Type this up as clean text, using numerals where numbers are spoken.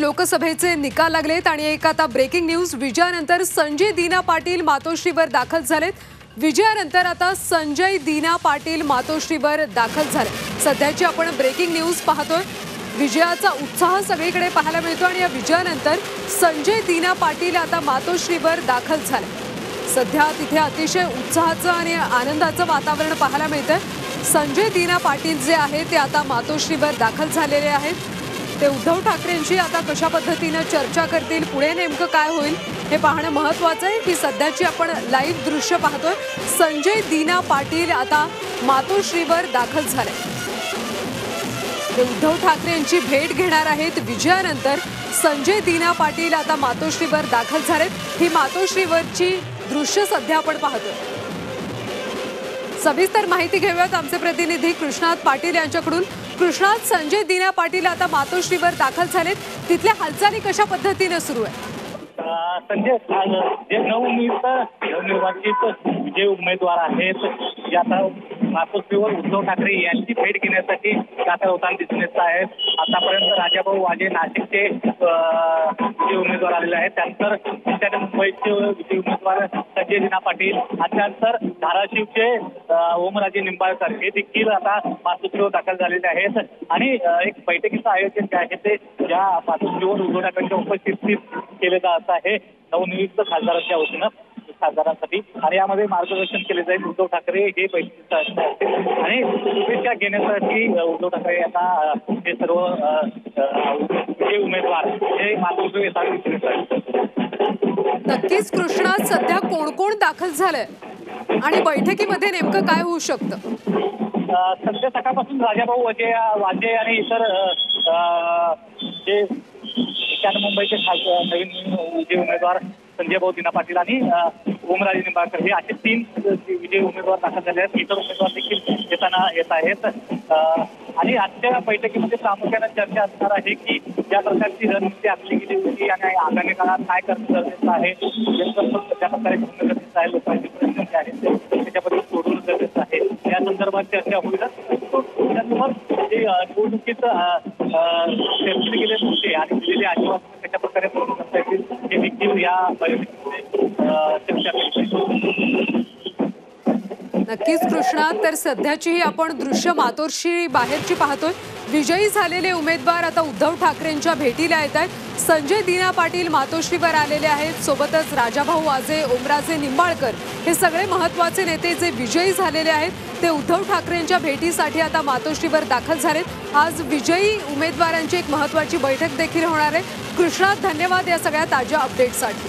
लोकसभेचे निकाल लागलेत आणि एक आता ब्रेकिंग न्यूज विजयानंतर संजय दीना पाटील मातोश्रीवर दाखल झालेत। विजयानंतर आता संजय दीना पाटील मातोश्रीवर दाखल झाले। सध्याची आपण ब्रेकिंग न्यूज पाहतोय। विजयाचा उत्साह सगळीकडे पाहायला मिळतो आणि या विजयानंतर संजय दीना पाटील आता मातोश्रीवर दाखल झाले। सध्या तिथे अतिशय उत्साहाचं आणि आनंदाचं वातावरण पाहायला मिळतंय। संजय दीना पाटील जे आहेत ते आता मातोश्रीवर दाखल झालेले आहेत। ते उद्धव ठाकरेंची आता कशा पद्धतीने चर्चा करतील, पुढे नेमकं काय होईल हे पाहणं महत्त्वाचं आहे। की सध्याची आपण लाईव्ह दृश्य पाहतोय। संजय दीना पाटील आता मातोश्रीवर दाखल झाले। ते उद्धव ठाकरेंची भेट घेणार आहेत। विजयानंतर संजय दीना पाटील आता मातोश्रीवर दाखल झालेत। ही मातोश्रीवरची दृश्य सध्या आपण पाहतोय। सविस्तर माहिती घेऊयात आमचे प्रतिनिधी कृष्णात पाटील यांच्याकडून। कृष्णात, संजय दीना पाटील आता मातोश्रीवर दाखल झालेत, तिथल्या हालचाली कशा पद्धतीने सुरू आहे? संजय जे नवनिर्वाचित जे उमेदवार आहेत जे आता मातोश्रीवर उद्धव ठाकरे यांची भेट घेण्यासाठी दाखल होताना दिसून येत आहेत। आतापर्यंत राजाभाऊ वाजे नाशिकचे जे उमेदवार आलेले आहेत, त्यानंतर मुंबईचे विजयी उमेदवार संजय दीना पाटील, त्यानंतर धाराशिवचे ओमराजे निंबाळकर हे देखील आता मातोश्रीवर दाखल झालेले आहेत। आणि एक बैठकीचं आयोजन जे आहे ते या मातोश्रीवर उद्धव ठाकरेंच्या उपस्थितीत केले जात आहे नवनियुक्त खासदारांच्या वतीनं खासदारांसाठी। आणि यामध्ये मार्गदर्शन केले जाईल। उद्धव ठाकरे हे बैठकीत आणि शुभेच्छा घेण्यासाठी उद्धव ठाकरे यांना हे सर्व जे उमेदवार हे मातोश्री येतात। नक्कीच कृष्णात, सध्या कोण कोण दाखल झालंय आणि बैठकीमध्ये नेमकं काय होऊ शकतं? सध्या सकाळपासून राजाभाऊ वाजे आणि इतर जे मुंबईचे नवीन विजयी उमेदवार संजय भाऊ दीना पाटील आणि ओमराजे निंबाळकर हे असे 3 विजयी उमेदवार दाखल झाले आहेत। इतर उमेदवार देखील येत आहेत। आणि आजच्या बैठकीमध्ये प्रामुख्याने चर्चा असणार आहे की ज्या प्रकारची रणनीती आखली गेली होती आणि आगामी काळात काय करणं गरजेचं आहे, ज्या प्रकारे गरजेचं आहे, लोकांचे प्रश्न जे आहेत त्याच्याबद्दल सोडवणं गरजेचं आहे, या संदर्भात चर्चा होईल। त्याचबरोबर जे निवडणुकीत चर्चेत गेले होते आणि दिलेले आश्वासन कशा प्रकारे पूर्ण करता येतील हे देखील या बैठकीमध्ये चर्चा केली। नक्कीच कृष्णा, तर सध्याची ही आपण दृश्य मातोश्री बाहेरची पाहतोय। विजयी झालेले उमेदवार आता उद्धव ठाकरेंच्या भेटीला येत आहेत। संजय दीना पाटील मातोश्रीवर आलेले आहेत। सोबतच राजाभाऊ वाजे, ओमराजे निंबाळकर हे सगळे महत्त्वाचे नेते जे विजयी झालेले आहेत ते उद्धव ठाकरेंच्या भेटीसाठी आता मातोश्रीवर दाखल झालेत। आज विजयी उमेदवारांची एक महत्त्वाची बैठक देखील होणार आहे। कृष्णा, धन्यवाद या सगळ्या ताज्या अपडेट्ससाठी।